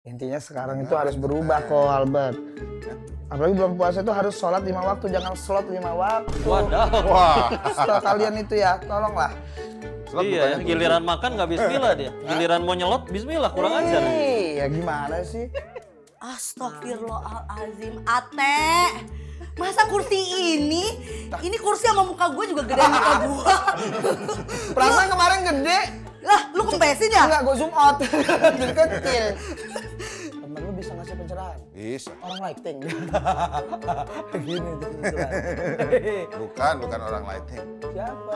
Intinya sekarang itu harus berubah kok, Albert. Apalagi bulan puasa itu harus sholat 5 waktu, jangan slot 5 waktu. Waduh. Wah, Setelah kalian itu ya, tolonglah. slot Iya, bukannya giliran makan nggak bismillah dia. Giliran mau nyelot bismillah, kurang ajar. Iya, gimana sih? Astagfirullahalazim, Ate. Masa kursi ini kursi sama muka gue juga gede muka gue. Perasaan kemarin gede. Lah, lu kempesin ya? Enggak, gue zoom out. Jadi kecil. Temen lu bisa ngasih pencerahan. Bisa. Orang lighting. Gini tuh pencerahan. Bukan orang lighting. Siapa?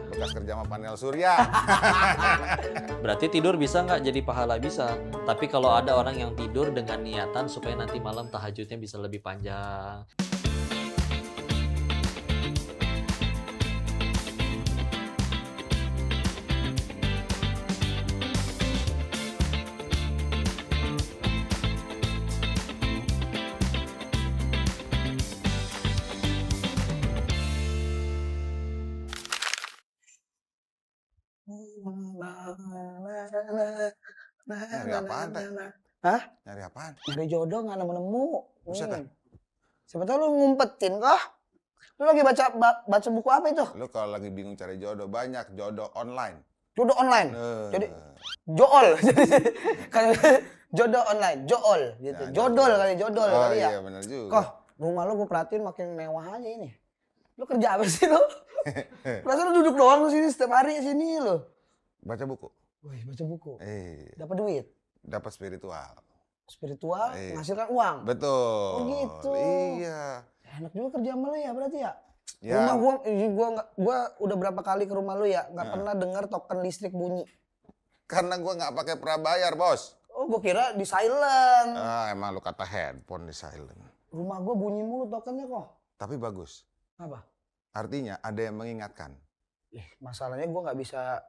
Bekas kerja sama panel surya. Berarti tidur bisa nggak jadi pahala? Bisa. Tapi kalau ada orang yang tidur dengan niatan supaya nanti malam tahajudnya bisa lebih panjang. Nyari apaan, Teh? Hah? Nyari apaan? Nyari jodoh nggak nemu-nemu. Buset, dah. Siapa tahu lu ngumpetin kah? Lu lagi baca buku apa itu? Lu kalau lagi bingung cari jodoh, banyak jodoh online. Jodoh online. Eh. Jadi jool. Kayak jodoh online, jool gitu. Ya, Jodol kali, jodol Oh kali ya. iya benar juga. Kok rumah lu gue perhatiin makin mewah aja ini. Lu kerja apa sih lu? Perasaan lu duduk doang di sini setiap hari sini lu. Baca buku. Wih, baca buku. Dapat Dapat duit. dapat spiritual. Spiritual, Iya. menghasilkan uang. Betul. Oh gitu. Iya. Enak juga kerja sama lu ya berarti ya? Ya. Rumah gua udah berapa kali ke rumah lu ya, nggak pernah dengar token listrik bunyi. Karena gua nggak pakai prabayar, Bos. Oh, gua kira di silent. Ah, emang lu kata handphone di silent. Rumah gua bunyi mulu tokennya kok. Tapi bagus. Apa? Artinya ada yang mengingatkan. Masalahnya gua nggak bisa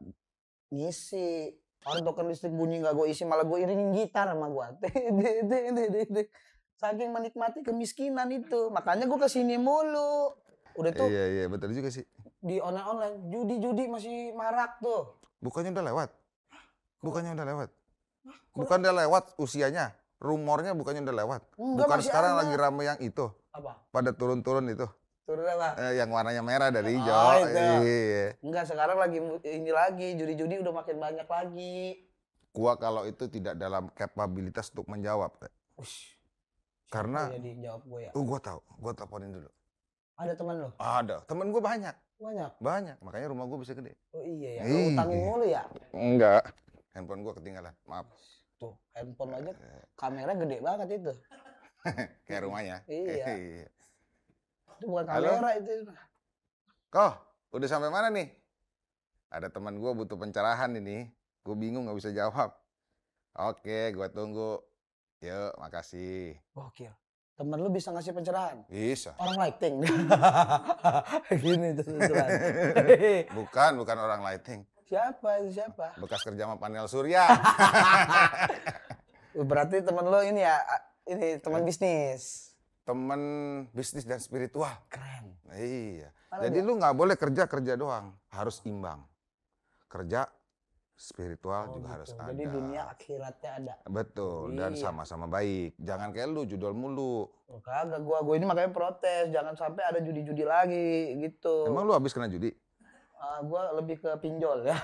ngisi. Orang token listrik bunyi nggak gua isi, malah gua iringin gitar sama gua. Saking menikmati kemiskinan itu, makanya gua kesini mulu. Udah tuh Iya, betul juga sih. di online, judi masih marak tuh. Bukannya udah lewat? Bukan udah lewat usianya. Rumornya bukannya udah lewat. Enggak, Bukan masih sekarang ada. lagi rame yang itu. Apa? Pada turun-turun itu. Turun apa? Yang warnanya merah dari hijau. Oh, itu. Iya. Enggak, sekarang lagi ini lagi, judi udah makin banyak lagi. Gua kalau itu tidak dalam kapabilitas untuk menjawab, Teh. Ush. Karena Jadi jawab gue ya. gua tahu. Gua teleponin dulu. Ada teman lo? Ada. Temen gua banyak. Banyak. Makanya rumah gua bisa gede. Oh iya ya. Iya. Lo utangin mulu ya? Enggak. Handphone gua ketinggalan. Maaf. Tuh, handphone aja kamera gede banget itu. Kayak rumahnya. Iya. Itu bukan Halo? kamera itu. Kok, udah sampai mana nih? Ada teman gua butuh pencerahan ini. Gue bingung nggak bisa jawab. Oke, gua tunggu. Yuk, makasih. Gokil. Temen lu bisa ngasih pencerahan? Bisa. Orang lighting. Gini tuh pencerahan. Bukan orang lighting. Siapa? Bekas kerja sama panel surya. Berarti temen lu ini ya, ini teman bisnis. Temen bisnis dan spiritual. Keren. Iya. Mana Jadi dia? lu nggak boleh kerja doang. Harus imbang. Kerja, spiritual juga harus ada. Jadi dunia akhiratnya ada. Betul. Dan Iya. sama-sama baik. Jangan kayak lu judul mulu. Oh, kagak, gua ini makanya protes, jangan sampai ada judi-judi lagi gitu. Emang lu habis kena judi? Gua lebih ke pinjol ya.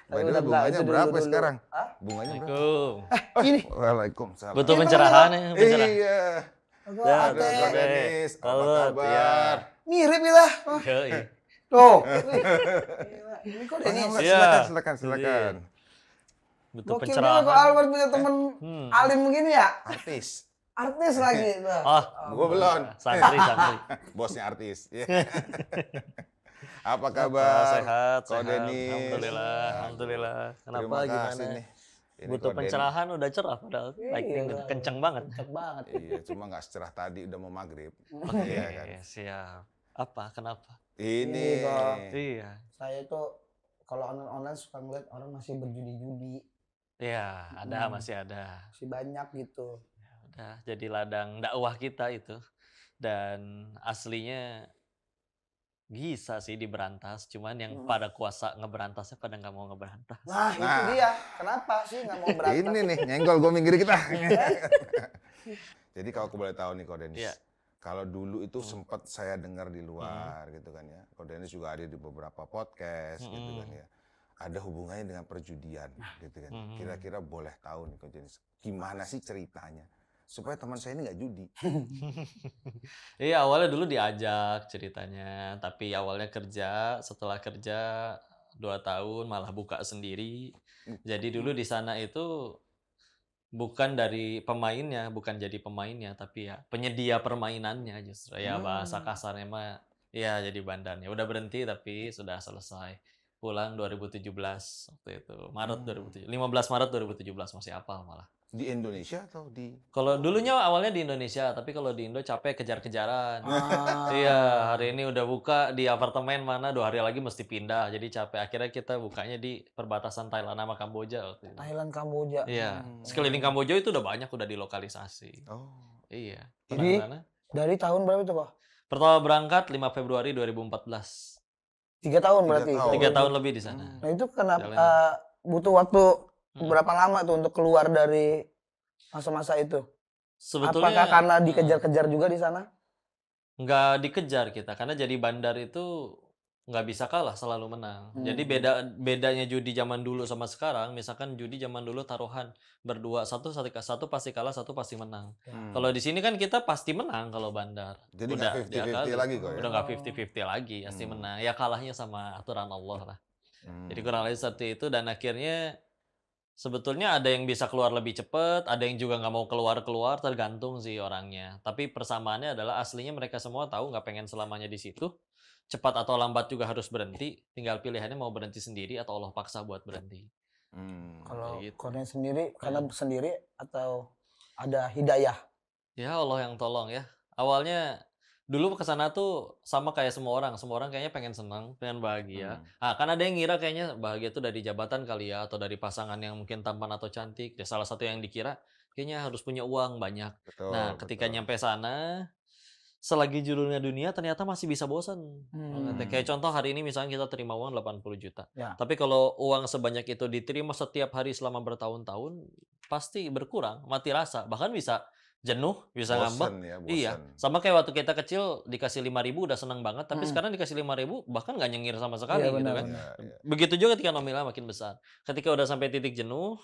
By the way, Udah, bunganya itu berapa dulu. sekarang? Hah? Bunganya berapa? Assalamualaikum. Ini. Waalaikumsalam. Butuh pencerahan ya, pencerahan. Iya. Gua Ya, ate. Kak Denis, apa Salut, kabar? ya. Mirip kita. Yoi. Tuh. Gila, ini kok Denis. Iya. Silakan. Butuh Gokil juga pencerahan. kok Albert punya temen alim begini ya. Artis. Artis lagi. Nah. Oh, Gua belum. santri. Bosnya artis. Iya. Apa kabar? Sehat. Kok Denis? Alhamdulillah. Kenapa Terima gimana? kasih nih. Ini Butuh Kok pencerahan udah cerah padahal. Lightning Iya. kenceng banget. Cek banget. Denis. Iya, cuma nggak secerah tadi udah mau maghrib. Oke, Iya kan. siap. Apa? Kenapa? Ini. Kok. Iya. Saya tuh kalau online suka ngeliat orang masih berjudi-judi. Iya, ada masih ada. Masih banyak gitu. Udah jadi ladang dakwah kita itu. Dan aslinya Bisa sih diberantas, cuman yang pada kuasa ngeberantasnya pada nggak mau ngeberantas. Nah, itu Nah. dia. Kenapa sih nggak mau berantas? Ini nih, nyenggol gue minggir kita. Jadi kalau aku boleh tahu nih, Ko Denis. Iya. Kalau dulu itu sempat saya dengar di luar gitu kan ya. Ko Denis juga ada di beberapa podcast gitu kan ya. Ada hubungannya dengan perjudian gitu kan. Kira-kira boleh tahu nih, Ko Denis, gimana sih ceritanya? Supaya teman saya ini nggak judi. Iya, awalnya dulu diajak ceritanya, tapi awalnya kerja, setelah kerja 2 tahun malah buka sendiri. Jadi dulu di sana itu bukan dari pemainnya, bukan jadi pemainnya, tapi ya penyedia permainannya justru. Ya bahasa kasarnya mah ya jadi bandarnya. Udah berhenti tapi sudah selesai. Pulang 2017 waktu itu. Maret 2017. 15 Maret 2017 masih hafal malah. Di Indonesia atau di... Kalau dulunya awalnya di Indonesia, tapi kalau di Indo capek kejar-kejaran. Iya, hari ini udah buka di apartemen mana, 2 hari lagi mesti pindah. Jadi capek. Akhirnya kita bukanya di perbatasan Thailand sama Kamboja waktu itu. Thailand, Kamboja. Iya, sekeliling Kamboja itu udah banyak, udah dilokalisasi. Oh. Iya. Jadi Pernah ke sana? dari tahun berapa itu kok? Pertama berangkat 5 Februari 2014. 3 tahun berarti. 3 tahun. 3 tahun lebih di sana. Nah itu kenapa Jalan. butuh waktu berapa lama tuh untuk keluar dari masa-masa itu? Sebetulnya Apakah karena dikejar-kejar juga di sana? nggak dikejar kita, karena jadi bandar itu nggak bisa kalah, selalu menang. Jadi bedanya judi zaman dulu sama sekarang, misalkan judi zaman dulu taruhan berdua, satu pasti kalah, satu pasti menang. Kalau di sini kan kita pasti menang kalau bandar. Jadi Udah nggak 50-50 tiap kali. lagi kok ya? Udah nggak 50-50 lagi, pasti menang. Ya kalahnya sama aturan Allah lah. Jadi kurang lebih seperti itu, dan akhirnya sebetulnya ada yang bisa keluar lebih cepat, ada yang juga nggak mau keluar-keluar, tergantung sih orangnya. Tapi persamaannya adalah aslinya mereka semua tahu nggak pengen selamanya di situ. Cepat atau lambat juga harus berhenti. Tinggal pilihannya mau berhenti sendiri atau Allah paksa buat berhenti. Kalau Kayak gitu. Konen sendiri, karena sendiri atau ada hidayah? Ya Allah yang tolong ya. Awalnya dulu ke sana tuh sama kayak semua orang. Semua orang kayaknya pengen senang, pengen bahagia. Kan ada yang ngira kayaknya bahagia itu dari jabatan kali ya, atau dari pasangan yang mungkin tampan atau cantik. Ya, salah satu yang dikira kayaknya harus punya uang banyak. Betul, Nah, ketika nyampe sana, selagi judulnya dunia ternyata masih bisa bosan. Kayak contoh hari ini misalnya kita terima uang 80 juta. Ya. Tapi kalau uang sebanyak itu diterima setiap hari selama bertahun-tahun, pasti berkurang, mati rasa. Bahkan bisa jenuh, bisa ngambek. Bosen ya, Iya, bosen. sama kayak waktu kita kecil dikasih 5.000 udah seneng banget, tapi sekarang dikasih 5.000 bahkan nggak nyengir sama sekali Iya, gitu benar, kan. Ya, ya. Begitu juga ketika nominalnya makin besar. Ketika udah sampai titik jenuh,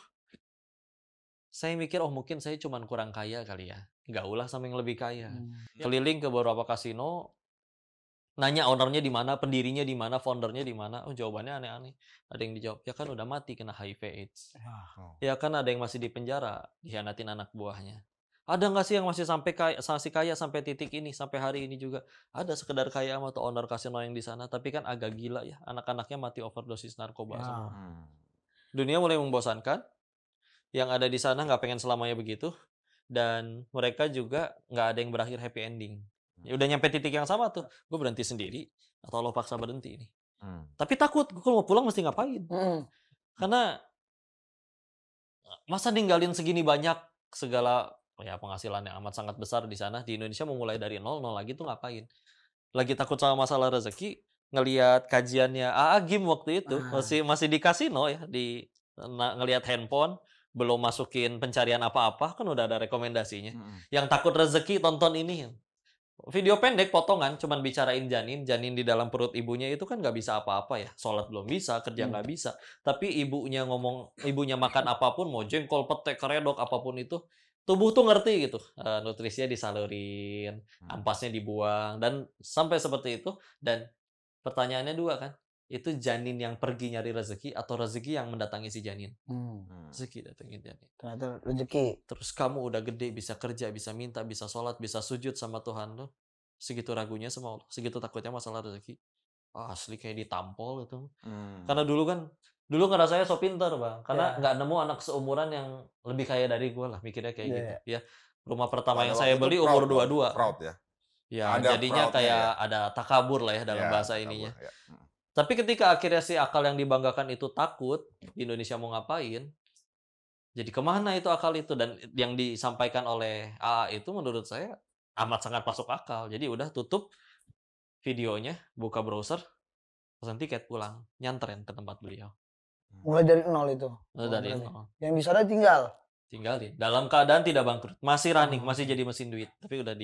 saya mikir, oh mungkin saya cuma kurang kaya kali ya. Nggak ulah sama yang lebih kaya. Keliling ke beberapa kasino, nanya ownernya di mana, pendirinya di mana, foundernya di mana. Oh jawabannya aneh-aneh. Ada yang dijawab, ya kan udah mati kena HIV AIDS. Ya kan ada yang masih di penjara, dikhianatin anak buahnya. Ada nggak sih yang masih kaya sampai titik ini, sampai hari ini juga? Ada, sekedar kaya sama tuh owner kasino yang di sana, tapi kan agak gila ya, anak-anaknya mati overdosis narkoba semua. Dunia mulai membosankan, yang ada di sana nggak pengen selamanya begitu, dan mereka juga nggak ada yang berakhir happy ending. Ya udah nyampe titik yang sama tuh, gue berhenti sendiri atau Allah paksa berhenti ini. Tapi takut, gue kalau mau pulang mesti ngapain? Karena masa ninggalin segini banyak segala ya penghasilan yang amat sangat besar di sana, di Indonesia mau mulai dari nol lagi tuh ngapain? Lagi takut sama masalah rezeki, ngelihat kajiannya AA Gim waktu itu masih di kasino ya, ngelihat handphone, belum masukin pencarian apa-apa, kan udah ada rekomendasinya. Yang takut rezeki tonton ini. Video pendek potongan cuman bicarain janin di dalam perut ibunya itu kan nggak bisa apa-apa ya, sholat belum bisa, kerja nggak bisa, tapi ibunya makan apapun, mau jengkol, pete, keredok, apapun itu, tubuh tuh ngerti gitu, nutrisinya disalurin, ampasnya dibuang, dan sampai seperti itu. Dan pertanyaannya dua kan, itu janin yang pergi nyari rezeki atau rezeki yang mendatangi si janin? Rezeki datangin janin. Ternyata rezeki. Terus kamu udah gede, bisa kerja, bisa minta, bisa sholat, bisa sujud sama Tuhan lo, segitu ragunya sama Allah, segitu takutnya masalah rezeki. Asli kayak ditampol itu. Karena dulu ngerasanya so pinter bang, karena nggak nemu anak seumuran yang lebih kaya dari gue lah, mikirnya kayak gitu. Ya, rumah pertama yang saya beli umur 22. Proud ya? Ya, Ada jadinya proudnya kayak ya? ada takabur lah ya dalam Ya, bahasa takabur, ininya. ya. Tapi ketika akhirnya si akal yang dibanggakan itu takut, di Indonesia mau ngapain, jadi kemana itu akal itu? Dan yang disampaikan oleh AA itu menurut saya amat sangat masuk akal. Jadi udah tutup, videonya, buka browser, pesan tiket pulang, nyantren ke tempat beliau. Mulai dari nol itu. Dari berarti. nol. Yang di sana tinggal. Tinggalin. Dalam keadaan tidak bangkrut, masih running, masih jadi mesin duit, tapi udah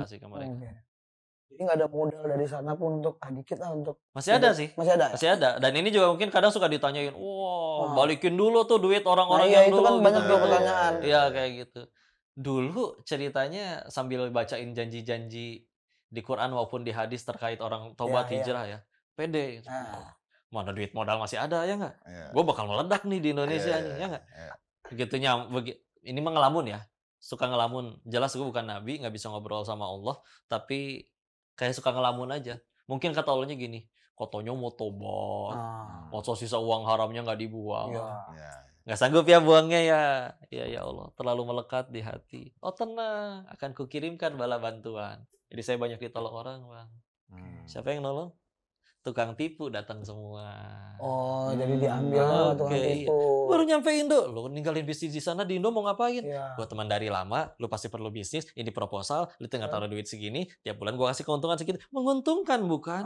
kasih ke mereka. Oke. Jadi nggak ada modal dari sana pun untuk dikit lah untuk. Masih ada sih. Masih ada. Masih ada. Dan ini juga mungkin kadang suka ditanyain, wah balikin dulu tuh duit orang-orang iya, yang itu dulu. kan banyak gitu. pertanyaan. Iya kayak gitu. Dulu ceritanya sambil bacain janji-janji di Quran maupun di hadis terkait orang tobat Iya, hijrah ya. Pede. Mana duit modal masih ada ya nggak? Iya. Gue bakal meledak nih di Indonesia nih ya nggak? Iya. Begitu ini mah ngelamun ya. Suka ngelamun. Jelas gue bukan nabi, nggak bisa ngobrol sama Allah, tapi kayak suka ngelamun aja. Mungkin kata Allahnya gini, kotonya mau tobat, masa sisa uang haramnya nggak dibuang. Iya. Nggak sanggup ya buangnya ya. Ya Allah, terlalu melekat di hati. Oh tenang, akan kukirimkan bala bantuan. Jadi saya banyak ditolong orang, Bang. Siapa yang nolong? Tukang tipu datang semua. Oh, jadi diambil sama tukang tipu. Baru nyampe Indo, lu ninggalin bisnis di sana di Indo mau ngapain? Iya. Gua teman dari lama, lu pasti perlu bisnis, ini proposal, lu tinggal taruh duit segini, tiap bulan gua kasih keuntungan segitu. Menguntungkan bukan?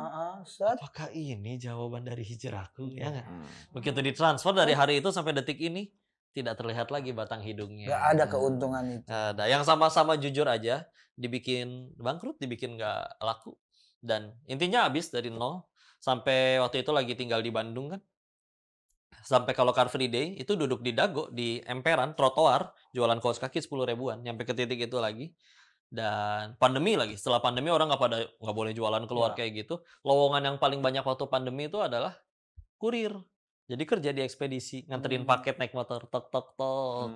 Apakah ini jawaban dari hijrahku? Ya nggak? Begitu ditransfer dari hari itu sampai detik ini, tidak terlihat lagi batang hidungnya. Nggak ada keuntungan itu. Ada. Yang sama-sama jujur aja, dibikin bangkrut, dibikin nggak laku. Dan intinya habis dari nol. Sampai waktu itu lagi tinggal di Bandung kan. Sampai kalau Car Free Day itu duduk di Dago, di emperan, trotoar, jualan kaos kaki 10 ribuan. Nyampe ke titik itu lagi. Dan pandemi lagi. Setelah pandemi orang nggak boleh jualan keluar kayak gitu. Lowongan yang paling banyak waktu pandemi itu adalah kurir. Jadi kerja di ekspedisi, nganterin paket naik motor, tok tok tok,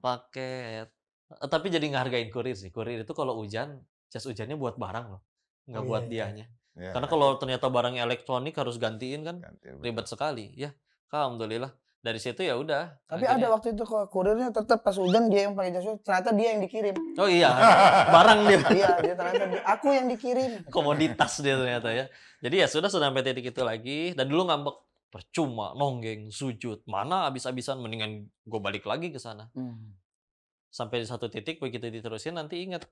paket. Tapi jadi ngehargain kurir sih. Kurir itu kalau hujan, jas hujannya buat barang loh, nggak buat dianya. Ya. Karena kalau ternyata barang elektronik harus gantiin kan, ribet sekali. Ya, alhamdulillah. Dari situ ya udah. Tapi ada waktu itu kok kurirnya tetap pas hujan dia yang pakai jas hujan, ternyata dia yang dikirim. Oh iya, barang dia. Iya, dia ternyata aku yang dikirim. Komoditas dia ternyata ya. Jadi ya sudah sampai titik itu lagi. Dan dulu ngambek, percuma, nonggeng, sujud. Mana abis-abisan, mendingan gue balik lagi ke sana. Sampai di satu titik begitu diterusin nanti ingat.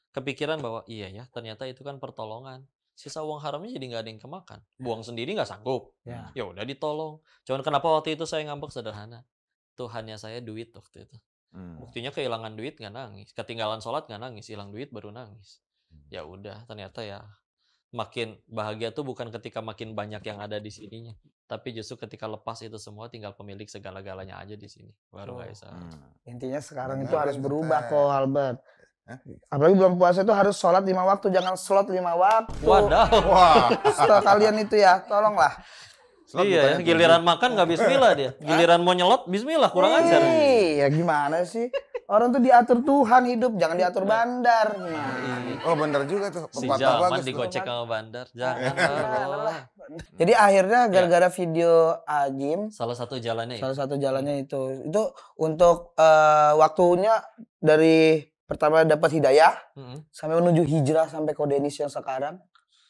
Kepikiran bahwa iya ya ternyata itu kan pertolongan. Sisa uang haramnya jadi nggak ada yang kemakan. Buang sendiri nggak sanggup. Ya udah ditolong. Cuman kenapa waktu itu saya ngambek sederhana. Tuhannya saya duit waktu itu. Buktinya kehilangan duit nggak nangis. Ketinggalan sholat nggak nangis. Hilang duit baru nangis. Ya udah ternyata ya makin bahagia tuh bukan ketika makin banyak yang ada di sininya. Tapi justru ketika lepas itu semua tinggal pemilik segala-galanya aja di sini. Baru bisa. Intinya sekarang itu harus berubah kok Albert. Apalagi bulan puasa itu harus sholat 5 waktu, jangan slot 5 waktu. Wadah. Wah. Setelah kalian itu ya, tolonglah. Iya ya, giliran makan nggak bismillah dia. Giliran mau nyelot bismillah, kurang ajar. Iya, gimana sih? Orang tuh diatur Tuhan hidup, jangan diatur bandar. Oh bener juga tuh. Si Pepatah Jaman bagus tuh. digocek sama bandar. Jangan. Jadi akhirnya gara-gara video Ajim, Salah satu jalannya itu. salah satu jalannya itu untuk waktunya dari pertama dapat hidayah sampai menuju hijrah sampai ke Denis yang sekarang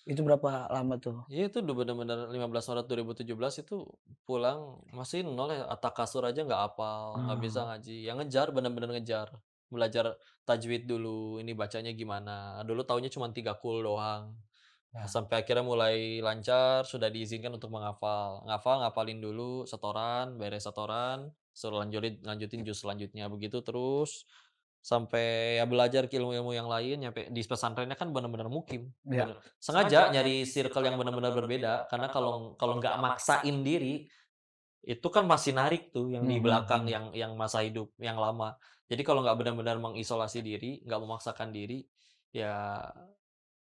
itu berapa lama tuh? Iya itu benar-benar 15 Maret 2017 itu pulang masih nol ya, atak kasur aja nggak hafal, nggak bisa ngaji. Yang ngejar benar-benar ngejar, belajar tajwid dulu, ini bacanya gimana. Dulu taunya cuma 3 kul doang. Sampai akhirnya mulai lancar, sudah diizinkan untuk menghafal. Ngapalin dulu, setoran, beres setoran, suruh lanjutin juz selanjutnya begitu terus. Sampai ya belajar ilmu-ilmu yang lain, nyampe di pesantrennya kan benar-benar mukim. Sengaja nyari circle yang benar-benar berbeda karena kalau nggak maksain diri itu kan masih narik tuh yang di belakang yang masa hidup yang lama. Jadi kalau nggak benar-benar mengisolasi diri, nggak memaksakan diri, ya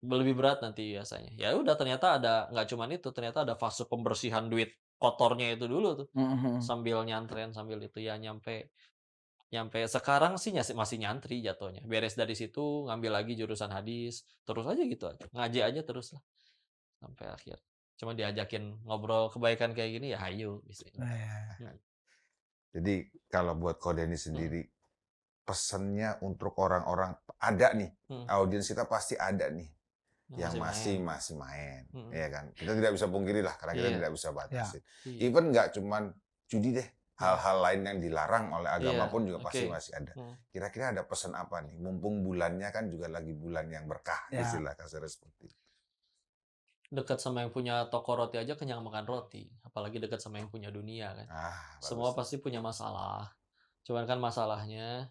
lebih berat nanti biasanya. Ya udah ternyata ada nggak cuman itu, ternyata ada fase pembersihan duit kotornya itu dulu tuh. Sambil nyantren sambil itu ya nyampe sekarang sih masih nyantri jatuhnya. Beres dari situ ngambil lagi jurusan hadis, terus aja gitu aja. Ngaji aja terus lah. Sampai akhir. Cuma diajakin ngobrol kebaikan kayak gini ya hayu Jadi kalau buat Kodeni sendiri pesannya untuk orang-orang ada nih, audiens kita pasti ada nih yang masih main, ya kan? Kita tidak bisa pungkiri lah karena kita tidak bisa batasi. Even nggak cuman judi deh. Hal-hal lain yang dilarang oleh agama pun juga pasti masih ada. Kira-kira ada pesan apa nih? Mumpung bulannya kan juga lagi bulan yang berkah, istilah kasarnya seperti itu. dekat sama yang punya toko roti aja kenyang makan roti, apalagi dekat sama yang punya dunia kan. Semua pasti punya masalah. Cuman kan masalahnya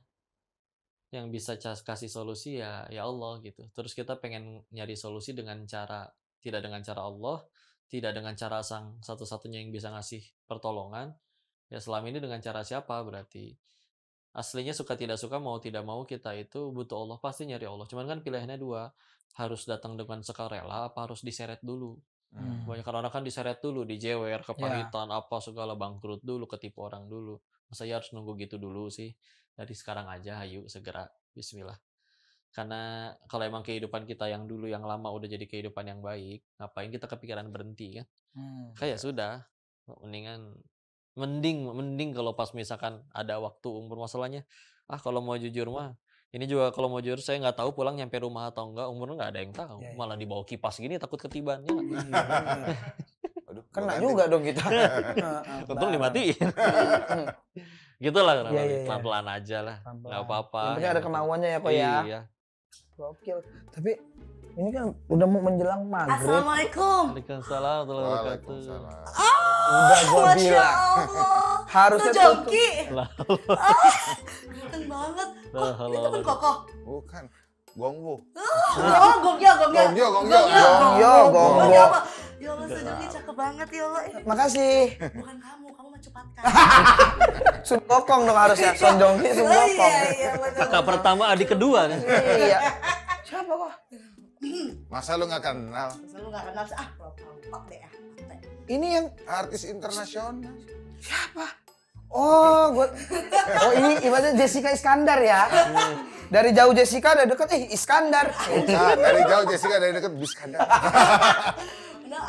yang bisa kasih solusi ya Allah gitu. Terus kita pengen nyari solusi dengan cara tidak dengan cara Allah, tidak dengan cara sang satu-satunya yang bisa ngasih pertolongan. Ya selama ini dengan cara siapa berarti? Aslinya suka tidak suka, mau tidak mau kita itu butuh Allah, pasti nyari Allah. Cuman kan pilihannya dua, harus datang dengan sukarela apa harus diseret dulu. Banyak orang kan diseret dulu, dijewer, kepahitan, apa segala, bangkrut dulu, ketipu orang dulu. Masa ya harus nunggu gitu dulu sih? Dari sekarang aja, ayo segera, bismillah. Karena kalau emang kehidupan kita yang dulu, yang lama udah jadi kehidupan yang baik, ngapain kita kepikiran berhenti kan? Kayak sudah, mending kalau pas misalkan ada waktu umur, masalahnya kalau mau jujur mah ini juga, kalau mau jujur saya nggak tahu pulang nyampe rumah atau enggak, umurnya nggak ada yang tahu, malah dibawa kipas gini takut ketiban ya. Aduh, kena juga dong kita. Untung dimatiin. Gitulah, pelan-pelan aja lah, nggak apa-apa. Yang penting ada kemauannya ya kok ya. Iya. Gokil. Tapi ini kan udah mau menjelang maghrib. Assalamualaikum. Waalaikumsalam warahmatullahi wabarakatuh. Udah gua Masya bilang. Allah. Harusnya Tuh Jongki. Ganteng banget. Ini temen Kokoh. Bukan. Gongwo. Oh, Gongyo. Apa? Ya Allah, Tuh Jongki cakep banget ya Allah. Makasih. Bukan kamu mah cepatkan. Sun Gokong dong harusnya. Son Jongki, Sun Gokong. Iya, Kakak pertama, adik kedua kan. Iya. Siapa kok? Masa lu nggak kenal? Selalu nggak kenal sih. Lupa deh. Ini yang Artis internasional. siapa? Oh, ini ibaratnya Jessica Iskandar ya. Dari jauh Jessica, dari dekat Iskandar. Bukan, dari jauh Jessica, dari dekat Biskandar. Udah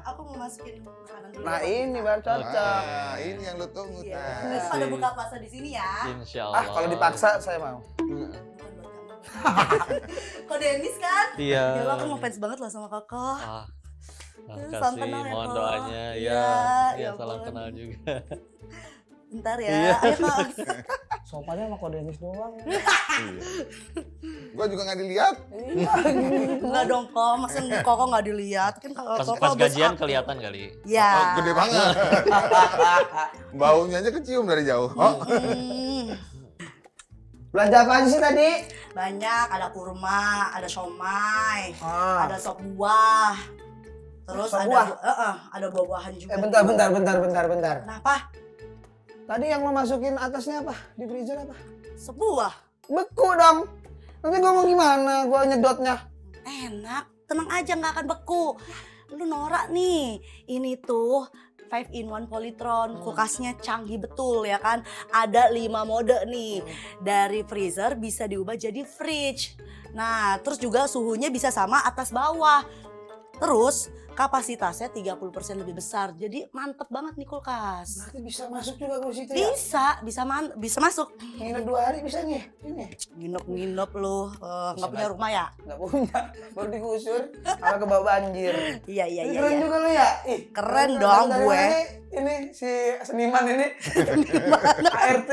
aku mau masukin makanan dulu. Nah, ini baru cocok. Nah, ini yang lu tunggu. Iya. Tes. Pada buka puasa di sini ya. Insya Allah. Kalau dipaksa saya mau. Bukan buat kamu. Kok Dennis kan? Iya. Ya Allah, aku ngefans banget loh sama Kokoh. Salam Salam kenal ya, mohon Kok. doanya. Iya, Ya, ya salam ampun. kenal juga. Bentar ya. Iya. Ayo Kok. Sopannya sama Ko Dennis doang. Iya. Gua juga nggak dilihat. Enggak dong Kok, masa Kokoh nggak dilihat? Kan kalau Kokoh Pas bos gajian aku. kelihatan kali. Ya. Oh, gede banget. Baunya aja kecium dari jauh. Oh. Belanja apa aja sih tadi? Banyak, ada kurma, ada somai, Ah. ada sop buah. Terus Sop ada buah? ada buah-buahan juga. Bentar. Kenapa? Tadi yang lo masukin atasnya apa? Di freezer apa? Sop buah. Beku dong. Nanti gua mau gimana? Gua nyedotnya. Enak, tenang aja nggak akan beku. Lu norak nih, ini tuh 5-in-1 Polytron, kulkasnya canggih betul ya kan. Ada 5 mode nih, dari freezer bisa diubah jadi fridge. Nah terus juga suhunya bisa sama atas bawah. Terus kapasitasnya 30% lebih besar, jadi mantep banget nih kulkas. Berarti bisa masuk juga ke situ ya? Bisa masuk. Nginep 2 hari bisa nih? Ini? Nginep lu, nggak punya rumah ya? Nggak punya. Baru digusur, malah kebawa banjir. Iya. Keren juga lu ya? Ih, Keren dong dari gue. mana ini si seniman ini. ART.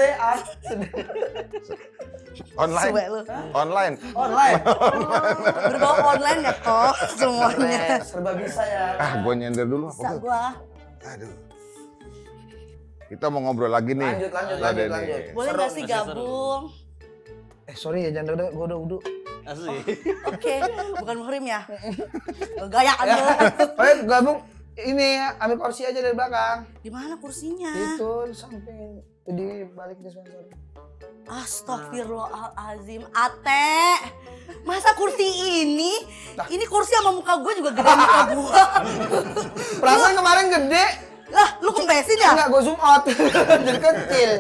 Online. Suwe lu. Online. Online. Berbau online ya kok semuanya. Serba bisa ya. Gua nyender dulu. Bisa gua. Aduh. Kita mau ngobrol lagi nih. Lanjut. Boleh Seru, nggak sih masih seru. gabung? Sorry ya, jangan udah, gua udah udu. Asik. Oke, bukan muhrim ya? Gaya kan lu. Oke, gabung. Ini ya, ambil kursi aja dari belakang. Di mana kursinya? Itu samping di balik dispenser. Astagfirullahalazim, Ate. Masa kursi ini? Ini kursi sama muka gue juga gede muka gue. Perasaan kemarin gede. Lah, lu kempesin ya? Enggak, gue zoom out. Jadi kecil.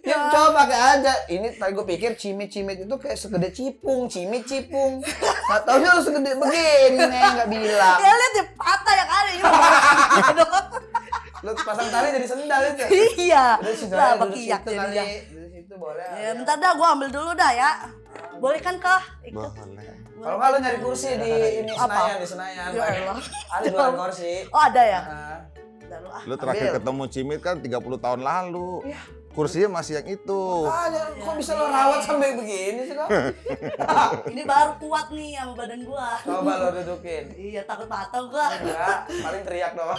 Ya, coba pakai aja. Ini tadi gue pikir cimit-cimit itu kayak segede cipung, cimit-cipung. Nggak taunya lu segede begini, nggak bilang. Ya lihat deh, patah yang ada ini. Lu pasang tali jadi sendal itu. Iya. Udah situ Lah, aja, duduk bakiyak situ kali. jadinya. Dari situ boleh. Ya, bentar dah, gue ambil dulu dah ya. Boleh kan kah? Ikut. Boleh. Kalau nggak lu nyari kursi di ini Apa? di Senayan. Ya Allah. Ada jualan kursi. Oh ada ya? Nah, Bentar lu ah. Lu terakhir Ambil. ketemu Cimit kan 30 tahun lalu. Iya. kursinya masih yang itu. Kok bisa lo rawat sampai begini sih kok? Ini baru kuat nih sama badan gua. Coba lo dudukin. Iya, takut patah gua. Enggak, paling teriak doang.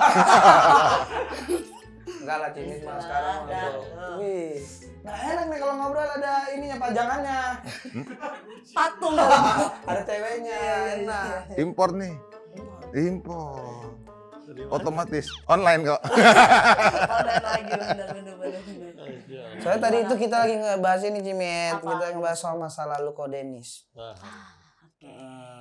Enggak lah, Cimis mah sekarang ngobrol. Wih. Nah enak nih kalau ngobrol ada ininya, pajangannya. Patung. Ada ceweknya, enak. Impor nih. Impor. Otomatis online kok. Online lagi, bener. Soalnya tadi itu kita lagi ngebahas ini, Cimit. Apa? Kita ngebahas soal masa lalu Ko Denis. Nah,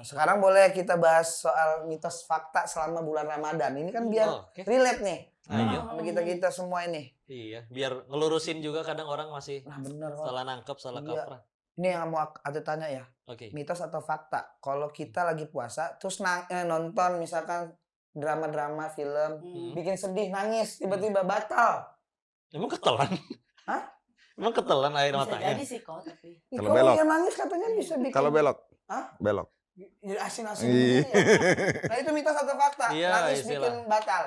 Sekarang boleh kita bahas soal mitos fakta selama bulan Ramadan. Ini kan biar Oke. relate nih. Ayo. Sama kita semua ini. Iya, biar ngelurusin juga kadang orang masih Nah bener kok. salah nangkep, salah Iya. kaprah. Ini yang mau aku tanya ya. Oke. Mitos atau fakta? Kalau kita lagi puasa, terus nonton misalkan drama-drama, film, bikin sedih, nangis, tiba-tiba batal. Emang ketelan? Hah? Emang ketelan air Bisa matanya? jadi sih kok, tapi. Kalau Kalau belok. yang nangis katanya bisa bikin. Kalau belok. Hah? Belok. Jadi asin-asin Iya. begini ya. Nah itu mitos atau fakta? Iya, Nangis istilah. bikin batal.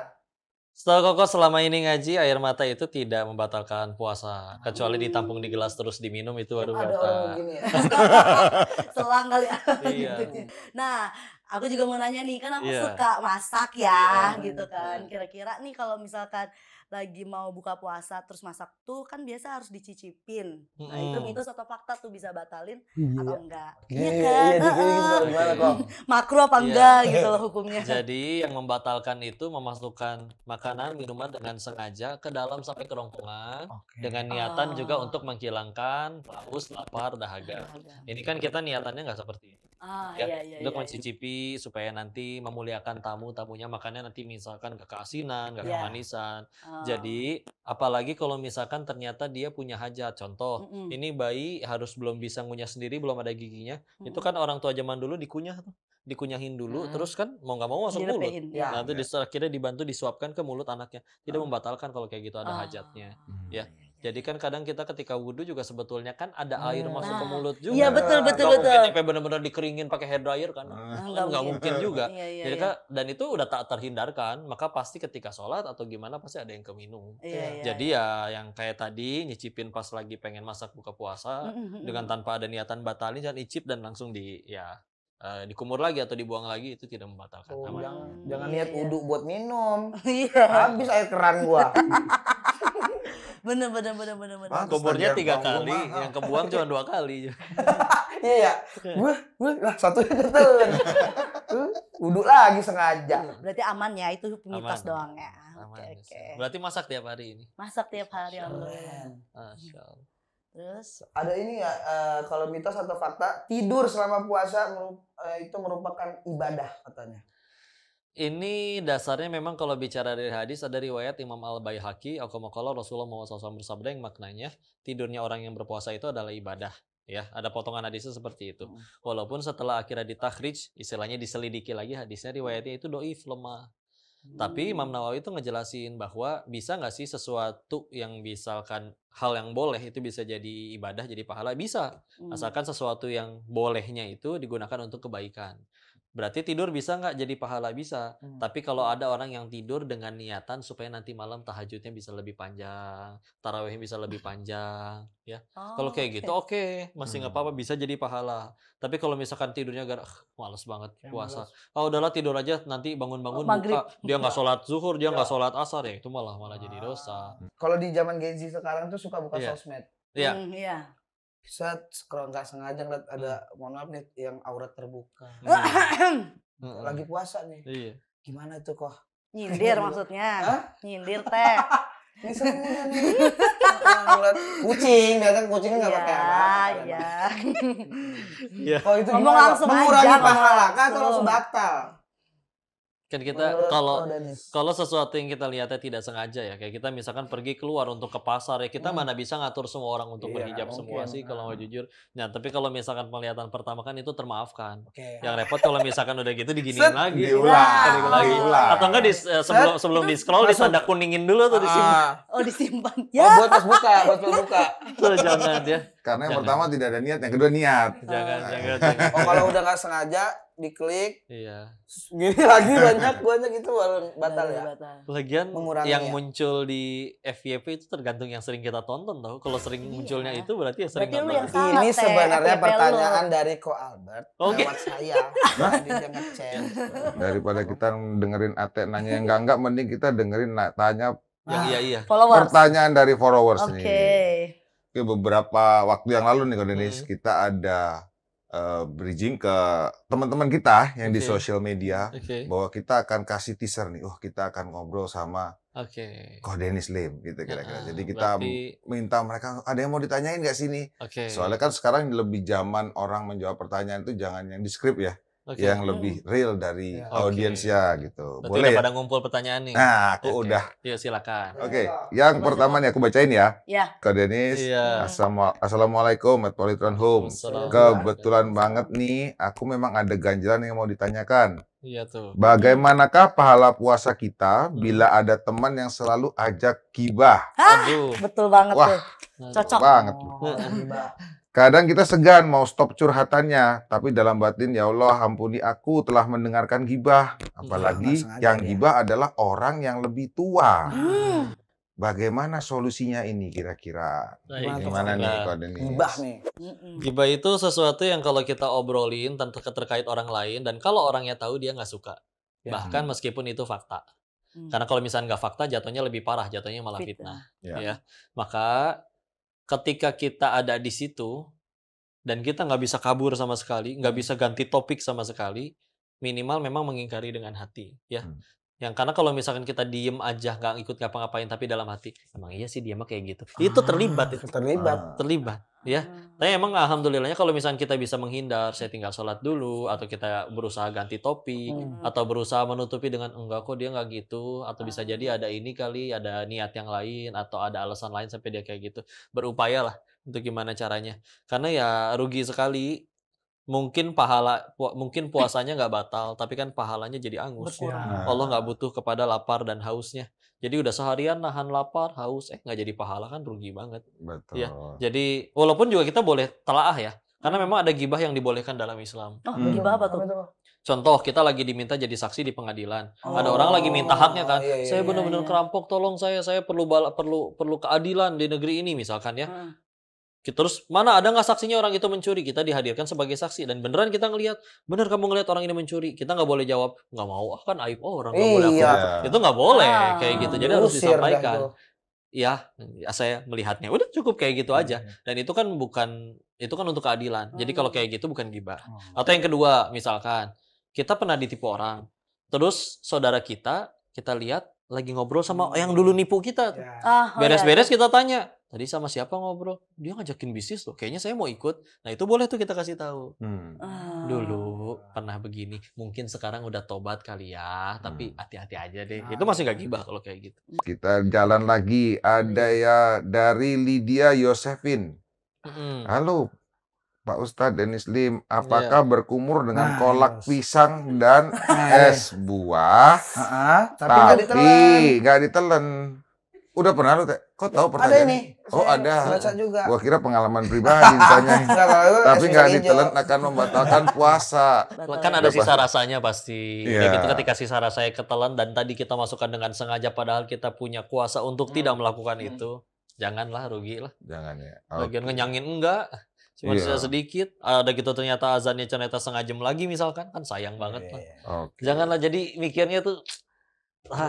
Setelah Koko selama ini ngaji, air mata itu tidak membatalkan puasa. Kecuali ditampung di gelas terus diminum, itu baru Ada orang batal. begini ya. Selang kali. Iya. Nah, aku juga mau nanya nih, kan aku Iya. suka masak ya, Iya. gitu kan. Kira-kira nih kalau misalkan lagi mau buka puasa terus masak tuh kan biasa harus dicicipin. Nah, itu mitos atau fakta tuh bisa batalin atau enggak? Iya, Iya kan? iya, dikit Heeh. gimana kok? Makro apa Iya. enggak gitu loh hukumnya. Jadi yang membatalkan itu memasukkan makanan, minuman dengan sengaja ke dalam sampai kerongkongan. Dengan niatan juga untuk menghilangkan haus, lapar, dahaga. Ini kan kita niatannya nggak seperti itu. Ah, Ya, iya. untuk mencicipi supaya nanti memuliakan tamunya makannya nanti misalkan gak keasinan, gak Iya. kemanisan. Ah. Jadi apalagi kalau misalkan ternyata dia punya hajat. Contoh, ini bayi harus belum bisa ngunyah sendiri, belum ada giginya. Itu kan orang tua zaman dulu dikunyah tuh. Dikunyahin dulu, terus kan mau nggak mau masuk mulut. Dilepehin, Ya. Nah, itu akhirnya dibantu disuapkan ke mulut anaknya. Tidak membatalkan kalau kayak gitu ada Ah. hajatnya. Ya. Jadi kan kadang kita ketika wudhu juga sebetulnya kan ada air masuk ke Nah. mulut juga. Iya, betul. Nggak mungkin sampai benar-benar dikeringin pakai hair dryer kan. Nggak mungkin juga. Iya. Jadi kan, dan itu udah tak terhindarkan, maka pasti ketika sholat atau gimana pasti ada yang keminum. Iya. Jadi ya yang kayak tadi nyicipin pas lagi pengen masak buka puasa dengan tanpa ada niatan batalin, jangan icip dan langsung dikumur lagi atau dibuang lagi, itu tidak membatalkan. Oh, Aman. jangan niat wudhu buat minum. Iya. Habis air keran gua. Bener. Pantes Kumurnya tadi 3 harga kali, mahal. yang kebuang cuma 2 kali. Iya ya. Lah satunya ketelan. Wudhu lagi sengaja. Berarti aman ya, itu mitos Aman. doang ya. Aman. Oke. Berarti masak tiap hari ini. Masak tiap hari, alhamdulillah. Masya Allah. Terus Ada ini ya, kalau mitos atau fakta, tidur selama puasa itu merupakan ibadah katanya. Ini dasarnya memang kalau bicara dari hadis, ada riwayat Imam Al-Baihaqi, Rasulullah SAW bersabda yang maknanya tidurnya orang yang berpuasa itu adalah ibadah. Ya, ada potongan hadisnya seperti itu. Walaupun setelah akhirnya ditakhrij, istilahnya diselidiki lagi hadisnya, riwayatnya itu doif, lemah. Tapi Imam Nawawi itu ngejelasin bahwa bisa nggak sih sesuatu yang misalkan hal yang boleh itu bisa jadi ibadah, jadi pahala? Bisa. Asalkan sesuatu yang bolehnya itu digunakan untuk kebaikan. Berarti tidur bisa nggak jadi pahala? Bisa. Tapi kalau ada orang yang tidur dengan niatan supaya nanti malam tahajudnya bisa lebih panjang, tarawihnya bisa lebih panjang, ya. Kalau kayak gitu oke, masih nggak apa-apa, bisa jadi pahala. Tapi kalau misalkan tidurnya males banget puasa. Oh udahlah tidur aja, nanti bangun-bangun maghrib. buka, dia nggak sholat zuhur, dia nggak sholat asar, ya itu malah jadi dosa. Kalau di zaman Gen Z sekarang tuh suka buka Iya. sosmed. Iya. Iya. Bisa kalau nggak sengaja ngeliat ada, mohon maaf nih, yang aurat terbuka. Lagi puasa nih. Iya. Gimana tuh kok? Nyindir maksudnya. Hah? Nyindir teh. Ini sering nih. Ngeliat kucing, biasanya kucingnya nggak pakai alat. Iya. Iya. Oh itu Ngomong gimana? langsung Mengurangi aja, ngomong pahala kah atau langsung. langsung batal? Kan kita Menurut kalau Ko Denis. kalau sesuatu yang kita lihatnya tidak sengaja ya, kayak kita misalkan pergi keluar untuk ke pasar ya, kita mana bisa ngatur semua orang untuk Iya, berhijab nggak semua mungkin. sih kalau mau jujur. Nah, tapi kalau misalkan penglihatan pertama kan itu termaafkan. Oke. Yang repot kalau misalkan udah gitu diginiin Set, lagi. diulang. Diulang lagi. Diulang. Atau enggak sebelum di scroll ditanda kuningin dulu tuh disimpan. Oh disimpan. Oh, Ya. buat pas buka, buat pas buka. Tuh jangan ya. Karena yang Jangan. pertama tidak ada niat, yang kedua niat. Jangan. Oh kalau udah nggak sengaja, diklik, Iya. gini lagi banyak itu baru batal ya. Lagian Mengurangi yang ya. muncul di FYP itu tergantung yang sering kita tonton tahu. Kalau sering munculnya itu berarti ya sering Berarti lu nonton. yang salah, Ini Teh, sebenarnya FYP lu. pertanyaan dari Ko Albert Oke. lewat saya. Jadi dia ngechat. Daripada kita dengerin Ate nanya yang enggak, mending kita dengerin tanya Yang iya. Followers. pertanyaan dari followers Oke. nih. Oke, beberapa waktu yang lalu nih Ko Denis, Hmm. kita ada bridging ke teman-teman kita yang di Oke. sosial media Oke. bahwa kita akan kasih teaser nih. Kita akan ngobrol sama Oke. Ko Denis Lim gitu kira-kira. Heeh, Jadi kita berarti- minta mereka, ada yang mau ditanyain nggak sini? Oke. Soalnya kan sekarang lebih zaman orang menjawab pertanyaan itu jangan yang di skrip ya, Oke. yang lebih real dari Ya. audiensnya gitu. Berarti Boleh udah ya? pada ngumpul pertanyaan nih. Nah, aku Oke. udah. Yuk silakan. Oke, yang pertama nih aku bacain ya. Ya. Ko Denis, Iya. Assalamualaikum, at Polytron Home. Assalamualaikum. Kebetulan banget nih, aku memang ada ganjalan yang mau ditanyakan. Iya tuh. Bagaimanakah pahala puasa kita bila ada teman yang selalu ajak gibah? Aduh. Betul banget Wah. tuh. Cocok. Banget. Oh, gibah. Kadang kita segan mau stop curhatannya, tapi dalam batin, ya Allah ampuni aku telah mendengarkan gibah. Apalagi Nggak sengaja yang dia. gibah adalah orang yang lebih tua. Hmm. Bagaimana solusinya ini kira-kira? Baik. Gimana nih Gibah. Ko Denis? Gibah nih. Mm-mm. Gibah itu sesuatu yang kalau kita obrolin terkait orang lain dan kalau orangnya tahu dia nggak suka. Ya. Bahkan meskipun itu fakta. Hmm. Karena kalau misalnya nggak fakta jatuhnya lebih parah, jatuhnya malah Fitnah. fitnah. Ya. Ya. Maka ketika kita ada di situ dan kita nggak bisa kabur sama sekali, nggak bisa ganti topik sama sekali, minimal memang mengingkari dengan hati, ya. Hmm. Yang karena kalau misalkan kita diem aja nggak ikut ngapa-ngapain tapi dalam hati, emang iya sih dia mah kayak gitu. Itu terlibat itu. Terlibat. Terlibat, ya. Tapi emang alhamdulillahnya kalau misalnya kita bisa menghindar, saya tinggal sholat dulu, atau kita berusaha ganti topik, atau berusaha menutupi dengan enggak kok dia nggak gitu, atau bisa jadi ada ini kali, ada niat yang lain, atau ada alasan lain sampai dia kayak gitu. Berupayalah untuk gimana caranya. Karena ya rugi sekali. Mungkin puasanya nggak batal, tapi kan pahalanya jadi angus. Berkurang. Allah nggak butuh kepada lapar dan hausnya. Jadi udah seharian nahan lapar, haus, nggak jadi pahala kan rugi banget. Betul. Ya, jadi walaupun juga kita boleh telaah ya, karena memang ada gibah yang dibolehkan dalam Islam. Oh, gibah apa tuh? Contoh, kita lagi diminta jadi saksi di pengadilan. Oh. Ada orang lagi minta haknya kan. Iya, iya, Saya iya, benar-benar iya. kerampok, tolong saya perlu keadilan di negeri ini misalkan ya. Hmm. Terus mana ada nggak saksinya orang itu mencuri? Kita dihadirkan sebagai saksi dan beneran kita ngelihat, bener kamu ngelihat orang ini mencuri. Kita nggak boleh jawab nggak mau, kan aib orang nggak boleh. Iya. Itu nggak boleh Ah. kayak gitu. Jadi harus Usir dah disampaikan. itu. Ya, saya melihatnya udah cukup kayak gitu aja. Dan itu kan untuk keadilan. Jadi kalau kayak gitu bukan gibah. Atau yang kedua, misalkan kita pernah ditipu orang. Terus saudara kita lihat lagi ngobrol sama yang dulu nipu kita. Ya. Beres-beres kita tanya, tadi sama siapa ngobrol? Dia ngajakin bisnis loh, kayaknya saya mau ikut. Nah itu boleh tuh kita kasih tahu. Dulu pernah begini, mungkin sekarang udah tobat kali ya, tapi hati-hati aja deh. Itu masih gak gibah kalau kayak gitu. Kita jalan lagi. Ada ya dari Lydia Yosefin. Mm-mm. Halo Pak Ustadz Denis Lim, Iya. apakah berkumur dengan Nah, kolak yes. pisang dan Nah, es buah, tapi nggak ditelan. nggak ditelan? Udah pernah lu, Teh? Kok tahu Ada pertanyaan ini. Oh, Saya ada. Baca juga. Gua kira pengalaman pribadi ditanyain. Nggak, kalau itu Tapi nggak hijau. ditelan akan membatalkan puasa. Kan ada sisa rasanya pasti. Iya. Kayak gitu ketika sisa rasanya ketelan dan tadi kita masukkan dengan sengaja padahal kita punya kuasa untuk tidak melakukan itu. Janganlah, rugi lah. Jangan ya. Bagian ngenyangin enggak. Cuma Iya. sisa sedikit. Ada gitu ternyata azannya ternyata setengah jam lagi misalkan. Kan sayang banget lah. Oke. Janganlah jadi mikirnya tuh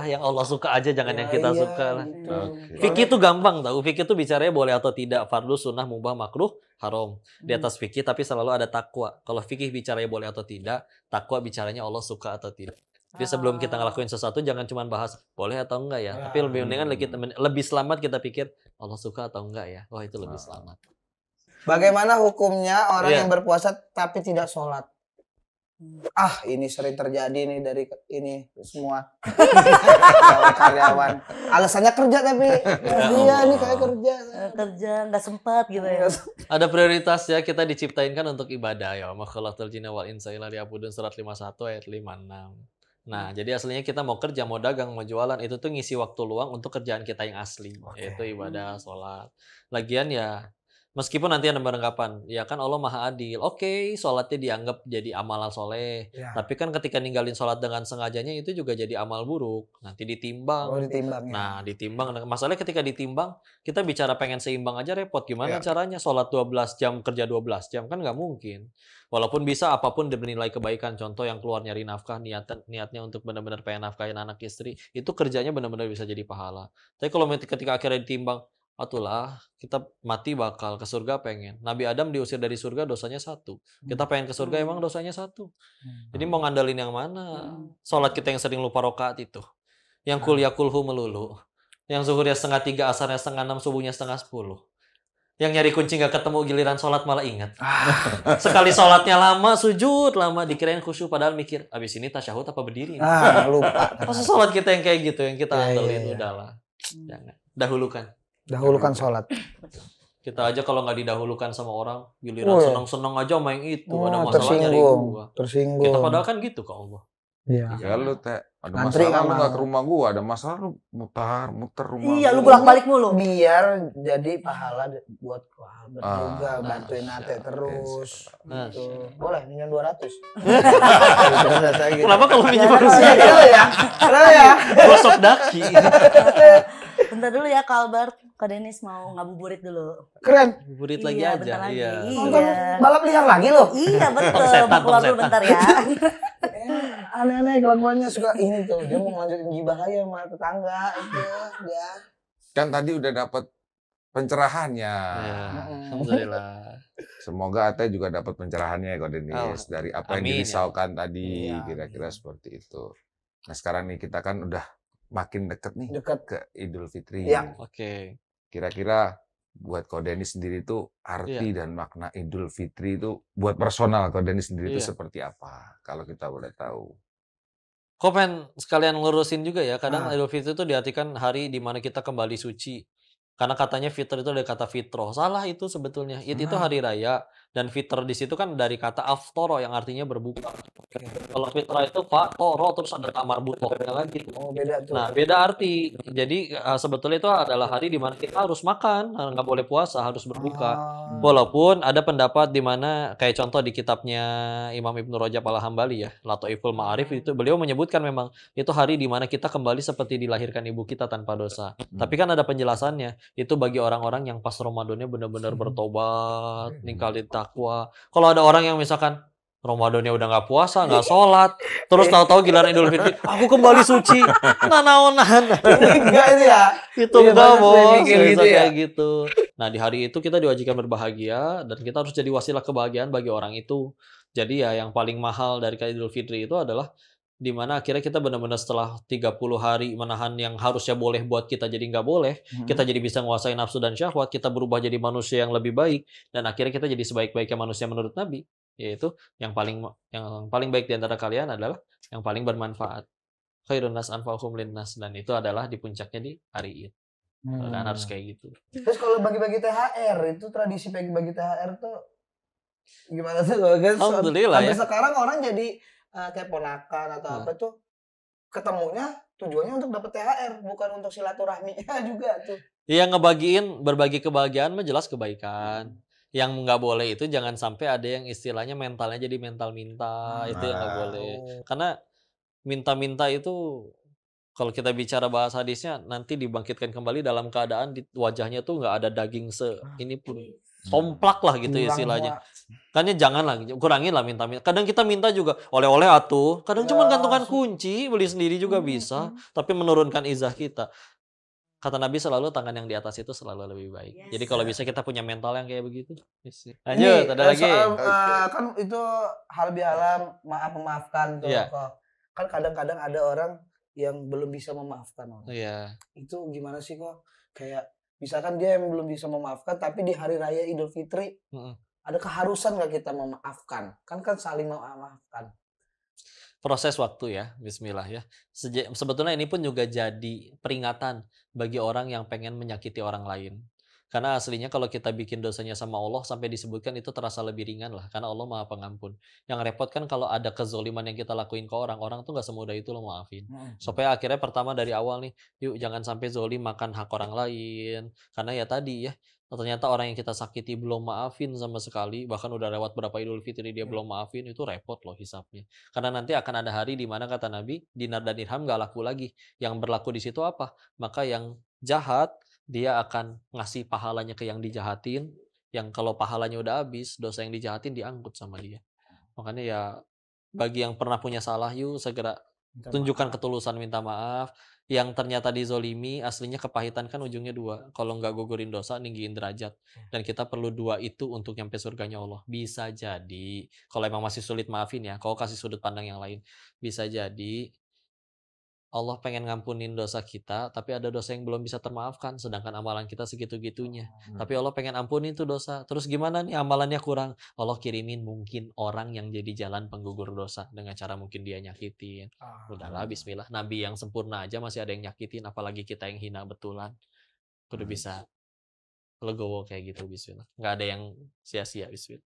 yang Allah suka aja jangan yang kita Iya, suka lah. gitu. Oke. Fikih itu gampang tahu. Fikih itu bicaranya boleh atau tidak, fardu, sunnah, mubah, makruh, haram. Di atas fikih tapi selalu ada takwa. Kalau fikih bicaranya boleh atau tidak, takwa bicaranya Allah suka atau tidak. Jadi sebelum kita ngelakuin sesuatu jangan cuma bahas boleh atau enggak ya, tapi lebih mendingan lebih selamat kita pikir Allah suka atau enggak ya. Wah, itu lebih selamat. Bagaimana hukumnya orang Iya. yang berpuasa tapi tidak sholat? Ini sering terjadi nih dari ini semua karyawan. Alasannya kerja tapi dia nih kayak kerja. Kerja nggak sempat gitu ya. Ada prioritas ya, kita diciptain kan untuk ibadah ya. Ma khalaqtul jinna wal insa illa liya'budun, surat 51 ayat 56. Nah, jadi aslinya kita mau kerja, mau dagang, mau jualan, itu tuh ngisi waktu luang untuk kerjaan kita yang asli, yaitu ibadah, sholat. Lagian ya, Meskipun nanti ada beranggapan, ya kan Allah Maha Adil. Oke, sholatnya dianggap jadi amalan soleh. Ya. Tapi kan ketika ninggalin sholat dengan sengajanya itu juga jadi amal buruk. Nanti ditimbang. Oh, ditimbang ya. Nah, ditimbang. Masalahnya ketika ditimbang, kita bicara pengen seimbang aja repot. Gimana Ya. caranya? Sholat 12 jam, kerja 12 jam. Kan nggak mungkin. Walaupun bisa apapun bernilai kebaikan. Contoh yang keluar nyari nafkah, niatnya untuk benar-benar pengen nafkahin anak istri. Itu kerjanya benar-benar bisa jadi pahala. Tapi kalau ketika akhirnya ditimbang, atulah kita mati bakal ke surga pengen. Nabi Adam diusir dari surga dosanya 1. Kita pengen ke surga emang dosanya 1. Jadi mau ngandelin yang mana? Sholat kita yang sering lupa rokaat itu. Yang kuliah kulhu melulu. Yang zuhurnya 2:30, asarnya 5:30, subuhnya 9:30. Yang nyari kunci gak ketemu, giliran sholat malah ingat. Sekali sholatnya lama, sujud lama, dikirain khusyuk padahal mikir, abis ini tasyahud apa berdiri? Lupa. Masa sholat kita yang kayak gitu, yang kita Iya, andelin, iya. udahlah. Jangan. Dahulukan. Dahulukan sholat. Kita aja kalau nggak didahulukan sama orang, giliran Oh, ya. seneng-seneng aja main itu, ada masalah nyari tersinggung. gua. Tersinggung. Kita padahal kan gitu ke Allah. Iya. Ya lu teh ada Ngantri masalah lu sama- nggak ke rumah gua, ada masalah lu muter rumah. Iya, lu gua. bolak-balik mulu. Biar jadi pahala buat Albert Ah. juga, bantuin Ate Masya terus. Allah. Gitu. Boleh minjem 200. Kenapa kalau minjem Jangan, harus jangan. Kenapa ya? Kenapa ya? gosok daki? Bentar dulu ya Kak Albert, Kak Denis mau ngabuburit dulu. Keren. Burit lagi Iya, aja. bentar lagi. Iya. Nonton Iya. balap liar lagi loh. Iya betul, Tong setan, mau keluar tong dulu setan. bentar ya. Aneh-aneh kelakuannya suka ini tuh. Dia mau lanjutin gibah aja sama tetangga itu. Ya. Kan tadi udah dapat pencerahannya. Ya, alhamdulillah. Semoga Ate juga dapat pencerahannya ya Kak Denis dari apa yang Amin, ya. dirisaukan tadi, Iya, kira-kira amin. seperti itu. Nah sekarang nih kita kan udah makin deket nih Dekat. ke Idul Fitri. Iya. Oke. Kira-kira buat Kak Denis sendiri tuh arti Iya. dan makna Idul Fitri itu buat personal Kak Denis sendiri itu Iya. seperti apa? Kalau kita boleh tahu. Kok pengen sekalian ngelurusin juga ya, kadang Ah. Idul Fitri itu diartikan hari di mana kita kembali suci. Karena katanya fitr itu dari kata fitroh. Salah itu sebetulnya. Itu hari raya. Dan fitr di situ kan dari kata aftoro yang artinya berbuka. Kalau fitrah itu faktoro terus ada tamar butoh. Ya kan gitu. Oh, beda tuh. Nah, beda arti. Jadi sebetulnya itu adalah hari di mana kita harus makan, nggak boleh puasa, harus berbuka. Ah. Walaupun ada pendapat di mana kayak contoh di kitabnya Imam Ibnu Rajab Al-Hambali ya, Lataiful Ma'arif itu beliau menyebutkan memang itu hari di mana kita kembali seperti dilahirkan ibu kita tanpa dosa. Tapi kan ada penjelasannya, itu bagi orang-orang yang pas Ramadannya benar-benar bertobat, ninggalin takwa. Kalau ada orang yang misalkan Ramadannya udah nggak puasa, nggak sholat, terus tahu-tahu giliran Idul Fitri, aku kembali suci, nggak naonan. Enggak itu ya. Itu Iya, enggak banyak tuh yang bos, mikir bisa gitu ya. kayak gitu. Nah di hari itu kita diwajibkan berbahagia dan kita harus jadi wasilah kebahagiaan bagi orang itu. Jadi ya yang paling mahal dari Idul Fitri itu adalah di mana akhirnya kita benar-benar setelah 30 hari menahan yang harusnya boleh buat kita jadi nggak boleh, kita jadi bisa menguasai nafsu dan syahwat, kita berubah jadi manusia yang lebih baik dan akhirnya kita jadi sebaik-baiknya manusia menurut Nabi, yaitu yang paling baik di antara kalian adalah yang paling bermanfaat. Khairun nas anfa'uhum linnas, dan itu adalah di puncaknya di hari Id. Dan harus kayak gitu. Terus kalau bagi-bagi THR, itu tradisi bagi-bagi THR tuh gimana sih? Guys? Alhamdulillah Sampai ya. sekarang orang jadi kayak ponakan atau Hmm. apa tuh ketemunya tujuannya untuk dapat THR, bukan untuk silaturahminya juga tuh. Iya, berbagi kebahagiaan mah jelas kebaikan. Yang nggak boleh itu jangan sampai ada yang istilahnya mentalnya jadi mental minta, itu yang nggak boleh. Karena minta-minta itu kalau kita bicara bahasa hadisnya nanti dibangkitkan kembali dalam keadaan di wajahnya tuh nggak ada daging ini pun somplak lah gitu Hilang istilahnya. semua. Kan ya jangan lah, kurangin lah minta-minta. Kadang kita minta juga oleh-oleh atuh. Kadang cuma Ya, gantungan kunci, beli sendiri juga bisa. Tapi menurunkan izah kita. Kata Nabi selalu tangan yang di atas itu selalu lebih baik. Yes. Jadi kalau bisa kita punya mental yang kayak begitu. Lanjut, Ini, ada lagi. soal, kan itu hal bihalal, maaf memaafkan tuh. Iya. Kok. Kan kadang-kadang ada orang yang belum bisa memaafkan orang. Iya. Itu gimana sih kok? Kayak misalkan dia yang belum bisa memaafkan, tapi di hari raya Idul Fitri Mm-mm. ada keharusan nggak kita memaafkan? Kan saling memaafkan. Proses waktu ya, bismillah ya. Sebetulnya ini pun juga jadi peringatan bagi orang yang pengen menyakiti orang lain. Karena aslinya kalau kita bikin dosanya sama Allah sampai disebutkan itu terasa lebih ringan lah. Karena Allah Maha Pengampun. Yang repot kan kalau ada kezoliman yang kita lakuin ke orang tuh nggak semudah itu lo maafin. Supaya akhirnya pertama dari awal nih, yuk jangan sampai zolim makan hak orang lain. Karena ya tadi ya, ternyata orang yang kita sakiti belum maafin sama sekali, bahkan udah lewat berapa Idul Fitri dia belum maafin, itu repot loh hisapnya. Karena nanti akan ada hari di mana kata Nabi, dinar dan dirham gak laku lagi. Yang berlaku di situ apa? Maka yang jahat, dia akan ngasih pahalanya ke yang dijahatin, yang kalau pahalanya udah habis, dosa yang dijahatin diangkut sama dia. Makanya ya, bagi yang pernah punya salah, yuk segera tunjukkan ketulusan minta maaf. Yang ternyata dizolimi, aslinya kepahitan kan ujungnya dua. Kalau nggak gugurin dosa, ninggiin derajat. Dan kita perlu dua itu untuk nyampe surganya Allah. Bisa jadi, kalau emang masih sulit maafin ya, kalau kasih sudut pandang yang lain. Bisa jadi, Allah pengen ngampunin dosa kita, tapi ada dosa yang belum bisa termaafkan, sedangkan amalan kita segitu-gitunya. Tapi Allah pengen ampunin tuh dosa. Terus gimana nih amalannya kurang? Allah kirimin mungkin orang yang jadi jalan penggugur dosa dengan cara mungkin dia nyakitin. Udahlah, bismillah. Nabi yang sempurna aja masih ada yang nyakitin, apalagi kita yang hina betulan. Kudu bisa legowo kayak gitu, bismillah. Nggak ada yang sia-sia, bismillah.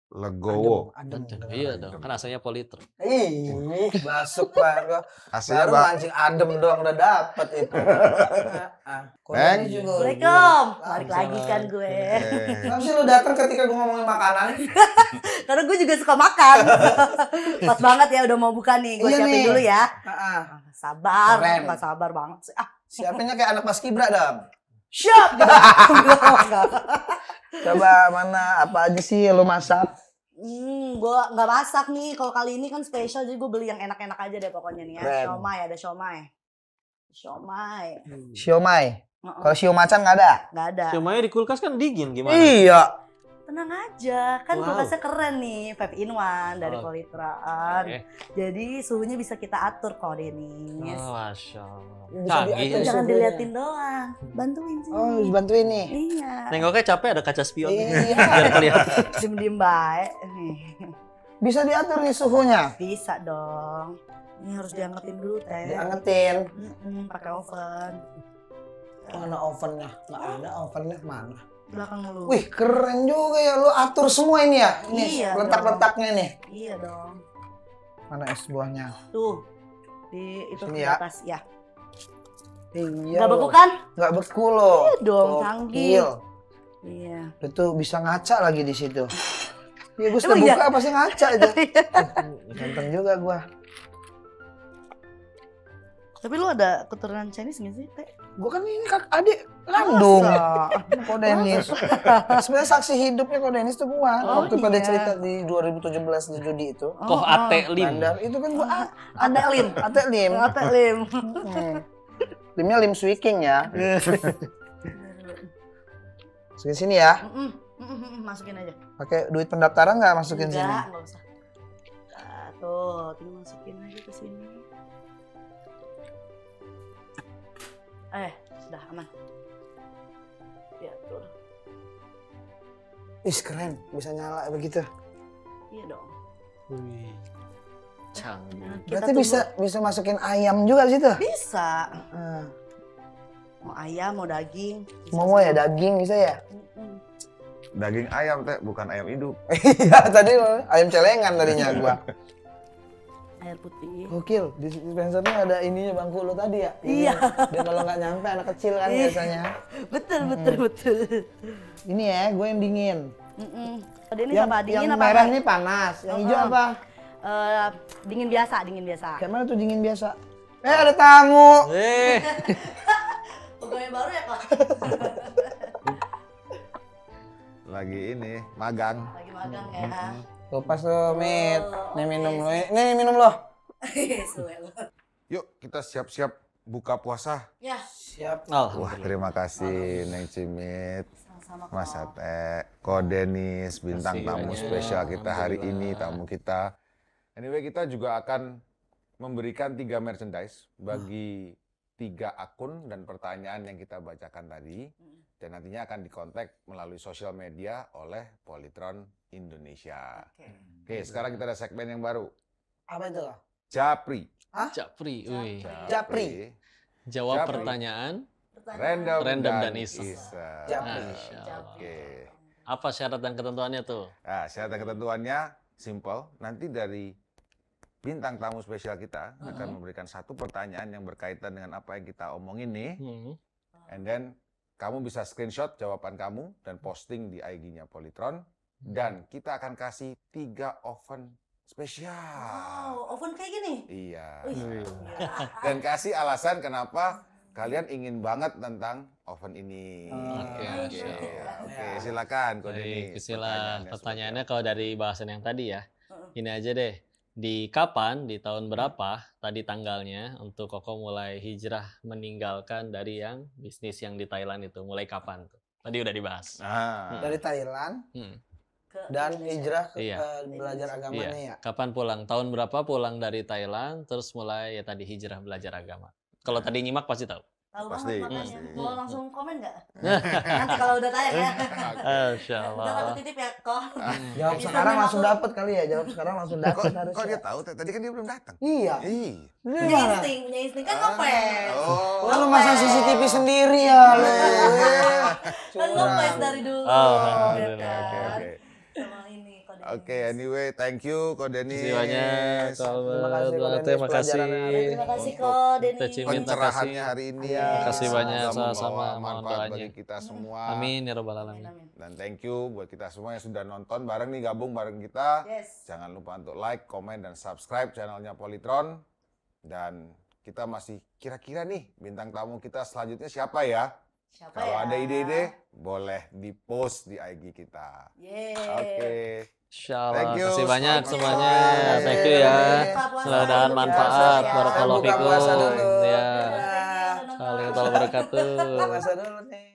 Legowo. Adem. Iya dong, kan asalnya politer. Ih, masuk Pak. Aslinya Baru Bang. mancing adem doang udah dapet itu. Bang. Assalamualaikum. Balik lagi kan gue. Kenapa sih lu datang ketika gue ngomongin makanan? Karena gue juga suka makan. Pas banget ya udah mau buka nih. Gue Iya siapin nih. dulu ya. Heeh. Sabar. Keren. Nggak sabar banget sih. Siapinnya kayak anak Mas Kibra dong. Siap. Enggak. Coba mana apa aja sih lu masak? Gue nggak masak nih. Kalau kali ini kan spesial, jadi gue beli yang enak-enak aja deh pokoknya nih ya. Keren. Siomay, ada siomay. Siomay. Heeh. Kalau sio macan nggak ada? Nggak ada. Cuma di kulkas kan dingin, gimana? Iya. Tenang aja, kan Wow. kulkasnya keren nih, 5 in 1 dari Oh. Politraan. Oke. Jadi suhunya bisa kita atur kok, Denis. Oh, Masya Allah. Bisa Canggih. diatur. ya. Jangan suhunya. diliatin doang, bantuin sih. Oh, harus bantuin nih. Iya. Nengoknya capek ada kaca spion. Iya. Biar kelihatan. Diem-diem baik. Bisa diatur nih suhunya. Bisa dong. Ini harus diangetin dulu teh. Diangetin. Pakai oven. Mana ovennya? Nggak ada ovennya mana? Belakang lu. Wih, keren juga ya. Lu atur semua ini ya? Ini Iya letak-letaknya nih. Iya dong. Mana es buahnya? Tuh. Di itu Sini di ya. atas ya. Iya. Gak loh. beku kan? Nggak beku loh. Iya dong, Gokil. canggih. Iya. Itu bisa ngaca lagi di situ. Iya, gue sudah Emang iya? buka pasti ngaca itu. Ganteng juga gua. Tapi lu ada keturunan Chinese nggak sih, Teh? Gua kan ini adik kandung. Masa? Kok Dennis. Sebenarnya saksi hidupnya kok Dennis tuh gua. Oh, Waktu pada iya. cerita di 2017 di judi itu. Koh ate lim. Bandar itu kan gua Ada lim. ate lim. Ada lim. Limnya lim swiking ya. Masukin sini ya. Masukin aja. Pakai duit pendaftaran nggak masukin sini? Enggak usah. Nah, tuh, tinggal masukin aja ke sini. Sudah aman. Ya, tuh. Ih, keren. Bisa nyala begitu. Iya dong. Wih. Canggih. Kita Berarti tunggu. bisa masukin ayam juga di situ. Bisa. Ah. Mau ayam, mau daging. bisa Mau ya semua. daging bisa ya? Daging ayam teh, bukan ayam hidup. Iya, tadi ayam celengan tadinya gua. Air putih. Gokil, di dispensernya ada ininya bangku lo tadi ya? Iya. Dia kalau nggak nyampe anak kecil kan Iya. biasanya. Betul. Ini ya, gue yang dingin. Tadi ini Yang, apa? Dingin yang apa? merah apa? ini panas, yang hijau apa? Dingin biasa, dingin biasa. Kayak mana tuh dingin biasa? Ada tamu. Pegawai baru ya, Kak? Lagi ini, magang. Lagi magang ya. Tuh pas lo, Mit. Nih minum lo. Nih minum lo. Suwe lu. Yuk, kita siap-siap buka puasa. Ya, Siap. Wah, Alhamdulillah. terima kasih Neng Cimit, sama-sama. Mas Ate, Ko Denis, bintang Terima tamu kasih. spesial kita hari ini, Alhamdulillah. tamu kita. Anyway, kita juga akan memberikan 3 merchandise bagi 3 akun dan pertanyaan yang kita bacakan tadi. Dan nantinya akan dikontak melalui sosial media oleh Polytron Indonesia. Oke, sekarang kita ada segmen yang baru. Apa itu? Japri. Japri, wih. Japri. Jawab Japri. pertanyaan. Random, Random dan dan iseng. Japri. Masya Allah. Oke. Apa syarat dan ketentuannya tuh? Nah, syarat dan ketentuannya simple. Nanti dari bintang tamu spesial kita akan memberikan 1 pertanyaan yang berkaitan dengan apa yang kita omongin nih. And then kamu bisa screenshot jawaban kamu dan posting di IG-nya Polytron. Dan kita akan kasih 3 oven spesial. Wow, oven kayak gini? Iya. Wih, Dan kasih alasan kenapa kalian ingin banget tentang oven ini. Oke, silakan Ko Denny. Pertanyaannya kalau dari bahasan yang tadi ya, ini aja deh. Di tahun berapa tadi tanggalnya untuk Koko mulai hijrah meninggalkan dari yang bisnis yang di Thailand itu? Mulai kapan tuh? Tadi udah dibahas. Dari Thailand dan hijrah ke belajar agamanya ya. Kapan pulang? Tahun berapa pulang dari Thailand terus mulai ya tadi hijrah belajar agama? Kalau tadi nyimak pasti tahu. Tahu Pasti, banget makanya. pasti. Mau langsung komen nggak? Nanti kalau udah tayang ya. Insya Ntar aku Allah. titip ya kok. Jawab Bisa sekarang memang langsung aku- dapat kali ya. Jawab sekarang langsung dapat Kok harusnya. dia tahu? Tadi kan dia belum datang. Iya. Iya. Ini Punya mana? insting kan ngefans. Oh. Kan lu masang CCTV sendiri ya. Lu. Kan ngefans dari dulu. Alhamdulillah. ya Oke, kan? oke. Sama ini kode. Oke, anyway, thank you Ko Denny. Terima kasih banyak. Terima kasih, Ko Dennis, Terima kasih. pelajaran hari ini. Terima kasih Untuk kok Denny. Teh Cimi. Pencerahannya hari ini. Iya. Makasih banyak, Semoga sama-sama. membawa Mohon manfaat doanya. bagi kita semua. Amin ya robbal alamin. Amin. Dan thank you buat kita semua yang sudah nonton bareng nih, gabung bareng kita. Yes. Jangan lupa untuk like, komen, dan subscribe channelnya Polytron. Dan kita masih kira-kira nih bintang tamu kita selanjutnya siapa ya? Siapa Kalau ya? ada ide-ide, boleh di-post di IG kita. Yeay. Oke. Insyaallah. Thank you. Kasih banyak Selamat semuanya. puasa. Thank you ya. Buka puasa. Mudah-mudahan Buka manfaat. puasa ya. Barakallahu Buka puasa fikum. dulu. Ya. Thank you, udah nonton. Saling wabarakatuh. Puasa dulu nih.